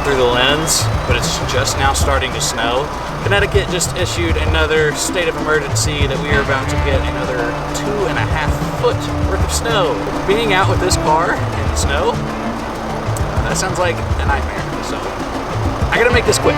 through the lens, but it's just now starting to snow. Connecticut just issued another state of emergency that we are about to get another 2.5 foot worth of snow. Being out with this car in the snow, that sounds like a nightmare. So I gotta make this quick.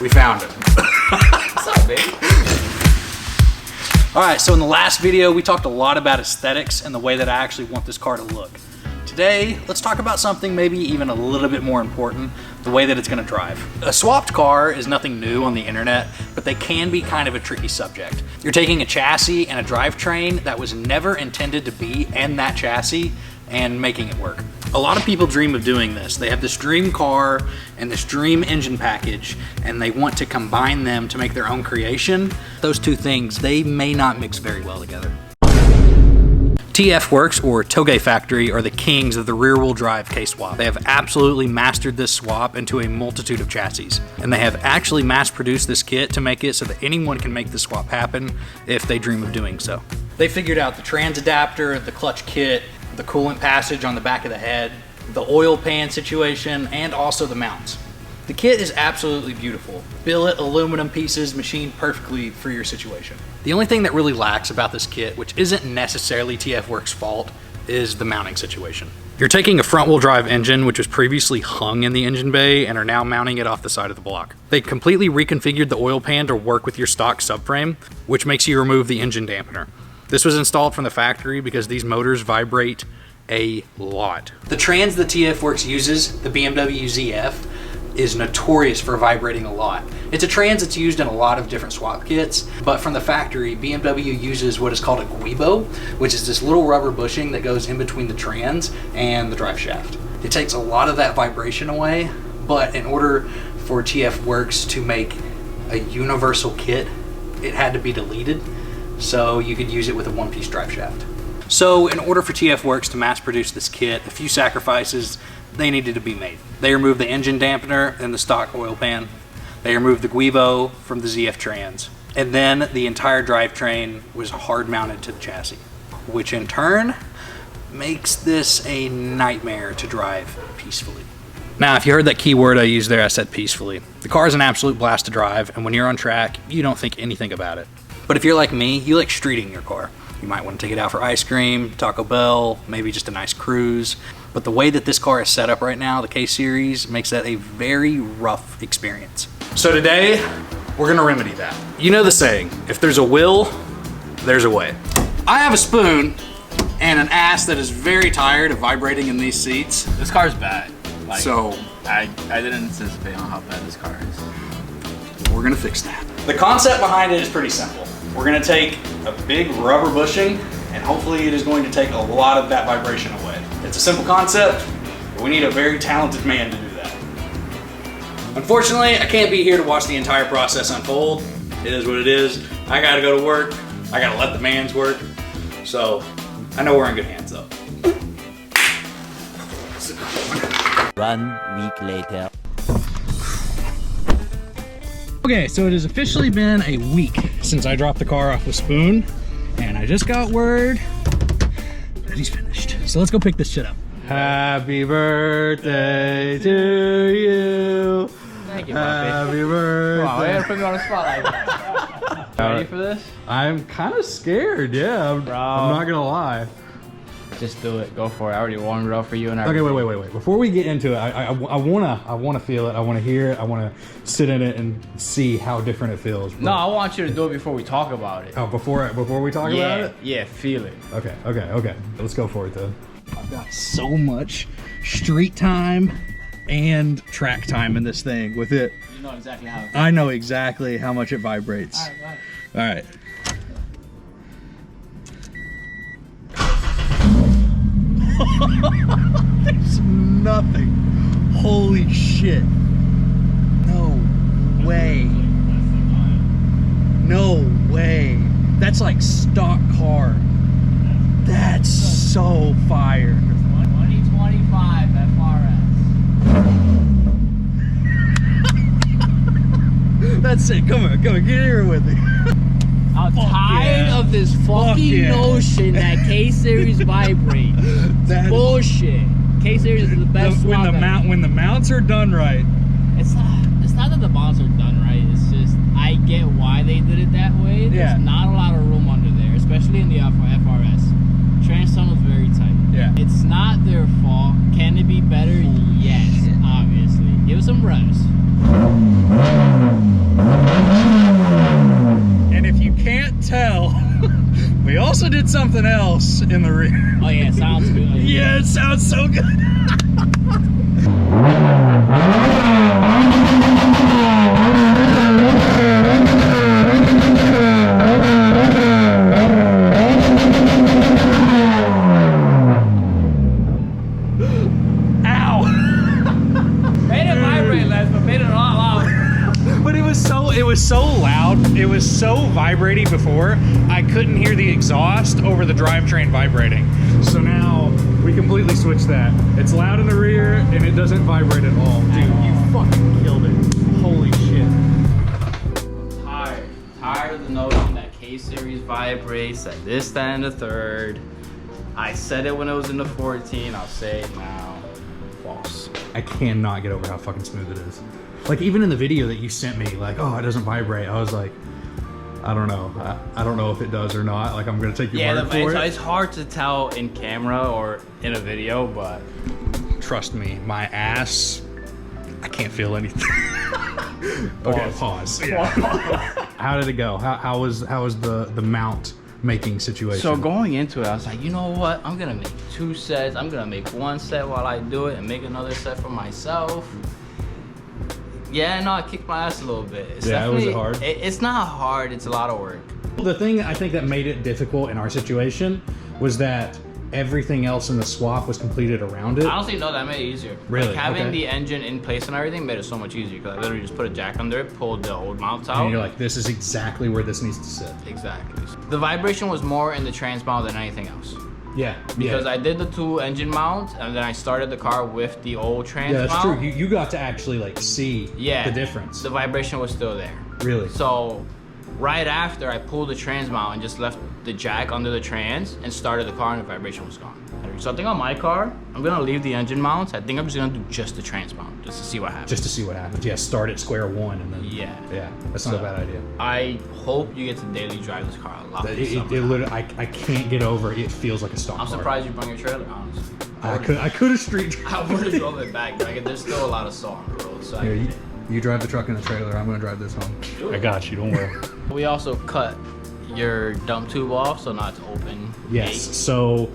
We found it. What's up, baby? All right, so in the last video, we talked a lot about aesthetics and the way that I actually want this car to look. Today, let's talk about something maybe even a little bit more important, the way that it's gonna drive. A swapped car is nothing new on the internet, but they can be kind of a tricky subject. You're taking a chassis and a drivetrain that was never intended to be in that chassis and making it work. A lot of people dream of doing this. They have this dream car and this dream engine package, and they want to combine them to make their own creation. Those two things, they may not mix very well together. TF Works, or Toge Factory, are the kings of the rear-wheel drive K-swap. They have absolutely mastered this swap into a multitude of chassis, and they have actually mass-produced this kit to make it so that anyone can make the swap happen if they dream of doing so. They figured out the trans adapter, the clutch kit, the coolant passage on the back of the head, the oil pan situation, and also the mounts. The kit is absolutely beautiful. Billet aluminum pieces machined perfectly for your situation. The only thing that really lacks about this kit, which isn't necessarily TF Works' fault, is the mounting situation. You're taking a front-wheel drive engine, which was previously hung in the engine bay, and are now mounting it off the side of the block. They completely reconfigured the oil pan to work with your stock subframe, which makes you remove the engine dampener. This was installed from the factory because these motors vibrate a lot. The trans that TF Works uses, the BMW ZF, is notorious for vibrating a lot. It's a trans that's used in a lot of different swap kits, but from the factory, BMW uses what is called a guibo, which is this little rubber bushing that goes in between the trans and the drive shaft. It takes a lot of that vibration away, but in order for TF Works to make a universal kit, it had to be deleted, so you could use it with a one-piece drive shaft. So in order for TF Works to mass produce this kit, a few sacrifices they needed to be made. They removed the engine dampener and the stock oil pan. They removed the guibo from the ZF trans. And then the entire drivetrain was hard mounted to the chassis, which in turn makes this a nightmare to drive peacefully. Now, if you heard that key word I used there, I said peacefully. The car is an absolute blast to drive, and when you're on track, you don't think anything about it. But if you're like me, you like streeting your car. You might want to take it out for ice cream, Taco Bell, maybe just a nice cruise. But the way that this car is set up right now, the K-Series, makes that a very rough experience. So today, we're gonna remedy that. You know the saying, if there's a will, there's a way. I have a spoon and an ass that is very tired of vibrating in these seats. This car's bad. Like, so I didn't anticipate on how bad this car is. We're gonna fix that. The concept behind it is pretty simple. We're gonna take a big rubber bushing, and hopefully it is going to take a lot of that vibration away. It's a simple concept, but we need a very talented man to do that. Unfortunately, I can't be here to watch the entire process unfold. It is what it is. I gotta go to work. I gotta let the mans work. So, I know we're in good hands though. 1 week later. Okay, so it has officially been a week since I dropped the car off with Spoon, and I just got word that he's finished. So let's go pick this shit up. Happy birthday to you. Thank like it, Bobby. Happy birthday. Come on, we gotta put me on the spot like that. Ready for this? I'm kind of scared, yeah. I'm not gonna lie. Just do it. Go for it. I already warmed it up for you and Okay, wait. Before we get into it, I wanna feel it. I wanna hear it. I wanna sit in it and see how different it feels. No, I want you to do it before we talk about it. Oh, before we talk about it? Yeah, feel it. Okay. Let's go for it then. I've got so much street time and track time in this thing with it. You know exactly how it feels. I know exactly how much it vibrates. All right. There's nothing. Holy shit. No way. No way. That's like stock car. That's so fire. 2025 FRS. That's it. Come on, get here with me. I'm tired of this fucking notion that K-Series vibrate. That bullshit. K-Series is the best when the mounts are done right. It's not that the mounts are done right. It's just I get why they did it that way. There's not a lot of room under there, especially in the FRS. Trans tunnel's very tight. Yeah. It's not their fault. Can it be better? Yes, obviously. Give it some revs. And if you can't tell, we also did something else in the rear. Oh yeah, it sounds good. Yeah, it sounds so good. It was so loud, it was so vibrating before, I couldn't hear the exhaust over the drivetrain vibrating. So now we completely switched that. It's loud in the rear and it doesn't vibrate at all. Dude, you fucking killed it. Holy shit. Tired of the notion that K-Series vibrates at this, that, and the third. I said it when it was in the 14, I'll say it now. False. I cannot get over how fucking smooth it is. Like even in the video that you sent me, like, oh, it doesn't vibrate. I was like, I don't know. I don't know if it does or not. Like I'm gonna take your word for it. It's hard to tell in camera or in a video, but trust me, my ass, I can't feel anything. Okay, pause. Yeah. How did it go? How was the mount making situation? So going into it, I was like, you know what? I'm gonna make 2 sets. I'm gonna make 1 set while I do it and make another set for myself. Yeah, no, I kicked my ass a little bit. Was it hard? It's not hard, it's a lot of work. The thing I think that made it difficult in our situation was that everything else in the swap was completed around it. I honestly know that made it easier. Really? Like having the engine in place and everything made it so much easier because I literally just put a jack under it, pulled the old mounts out. And you're like, this is exactly where this needs to sit. Exactly. The vibration was more in the trans mount than anything else. Yeah. Because I did the 2 engine mounts and then I started the car with the old trans mount. Yeah, that's true. You got to actually like see the difference. The vibration was still there. Really? So right after I pulled the trans mount and just left the jack under the trans and started the car and the vibration was gone. So I think on my car, I'm gonna leave the engine mounts. I think I'm just gonna do just the trans mount, just to see what happens. Just to see what happens. Yeah, start at square one and then. Yeah, that's not a bad idea. I hope you get to daily drive this car a lot. It literally, I can't get over it. It feels like a stock car. I'm surprised you brought your trailer, honestly. I could have street driven. I would have drove it back. Like, there's still a lot of salt on the road. So you drive the truck and the trailer. I'm gonna drive this home. Sure. I got you. Don't worry. We also cut your dump tube off, so now it's open. Yes. So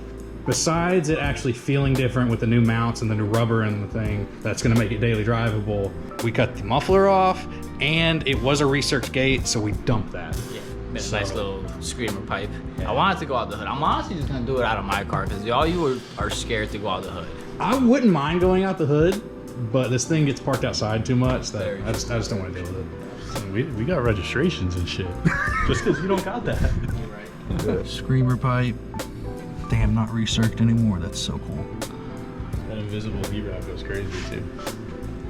besides it actually feeling different with the new mounts and the new rubber and the thing that's going to make it daily drivable, we cut the muffler off and it was a research gate, so we dumped that. Yeah, made a nice little screamer pipe. Yeah. I wanted to go out the hood. I'm honestly just going to do it out of my car because all you are scared to go out the hood. I wouldn't mind going out the hood, but this thing gets parked outside too much that I just don't want to deal with it. We got registrations and shit. Just because you don't got that. You're right. Screamer pipe. Damn, not recirced anymore. That's so cool. That invisible heat wrap goes crazy too.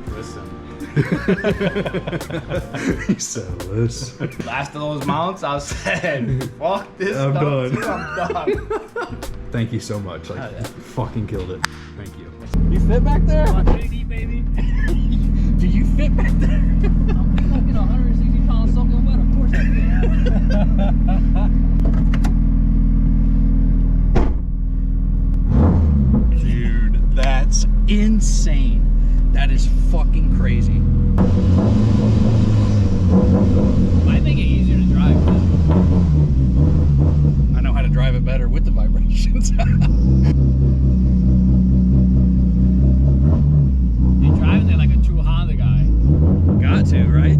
Listen. He said, listen. Last of those mounts, I said, fuck this. I'm done. I'm done. Thank you so much. Like, yeah. Fucking killed it. Thank you. You fit back there? 3D, baby. Do you fit back there? insane. That is fucking crazy. Might make it easier to drive. I know how to drive it better with the vibrations. You're driving it like a true Honda guy. Got to, right?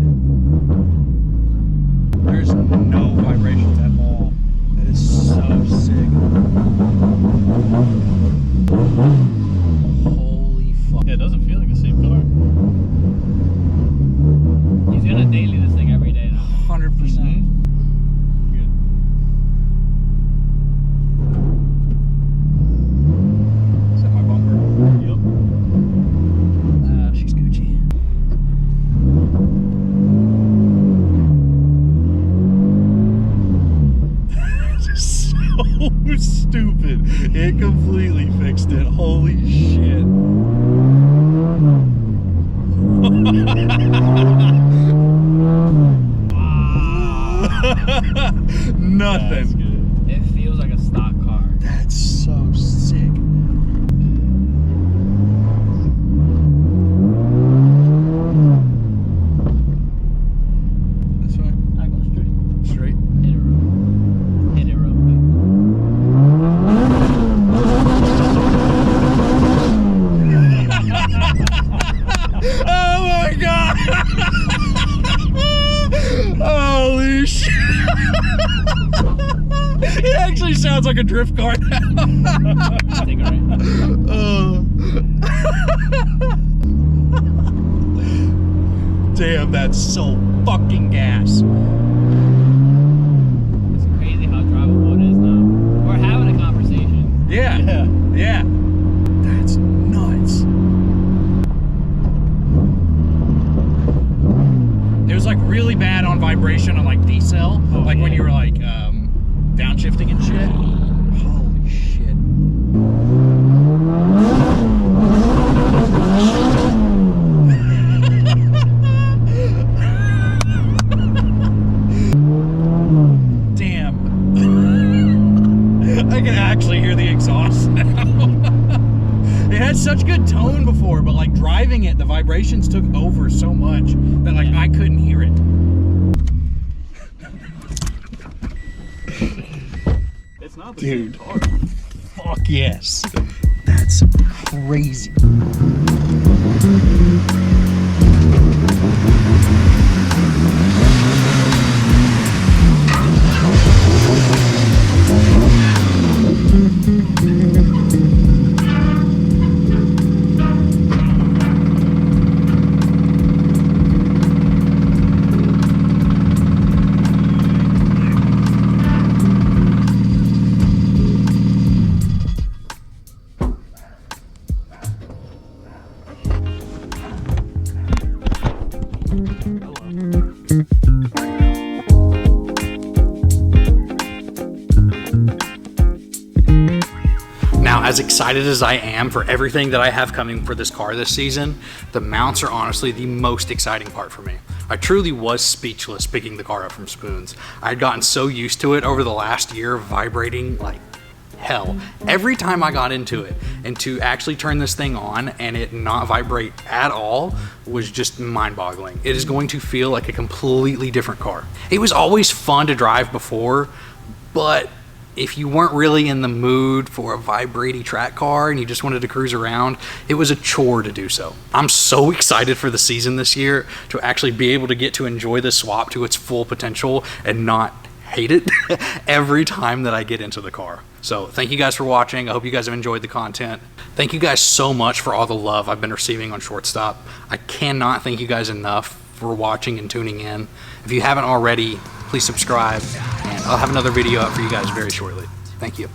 There's no vibrations at all. That is so sick. Holy fuck. Yeah, it doesn't feel like the same car. He's gonna daily this thing every day now. 100%. Is that my bumper? Yep. She's Gucci. So stupid. It completely fixed it. Holy shit. Nothing. That's good. It feels like a stock car. That's so sick. This way? I go straight. Straight? Hit it real quick. Oh my god! Holy shit! It actually sounds like a drift car now. Take it right. Damn, that's so fucking gas. It's crazy how drivable it is now. We're having a conversation. Yeah. Yeah. That's nuts. It was like really bad on vibration on like D-cell, like when you were like downshifting and shit. Holy shit. Damn. I can actually hear the exhaust now. It had such good tone before, but like driving it, the vibrations took over so much that like I couldn't hear it. It's not the Dude. same car. Fuck yes. That's crazy. Now, as excited as I am for everything that I have coming for this car this season, the mounts are honestly the most exciting part for me. I truly was speechless picking the car up from Spoons. I had gotten so used to it over the last year, vibrating like hell every time I got into it, and to actually turn this thing on and it not vibrate at all was just mind-boggling. It is going to feel like a completely different car. It was always fun to drive before, but if you weren't really in the mood for a vibrating track car and you just wanted to cruise around, it was a chore to do so. I'm so excited for the season this year to actually be able to get to enjoy this swap to its full potential and not hate it every time that I get into the car. So thank you guys for watching. I hope you guys have enjoyed the content. Thank you guys so much for all the love I've been receiving on Shortstop. I cannot thank you guys enough for watching and tuning in. If you haven't already, please subscribe, and I'll have another video up for you guys very shortly. Thank you.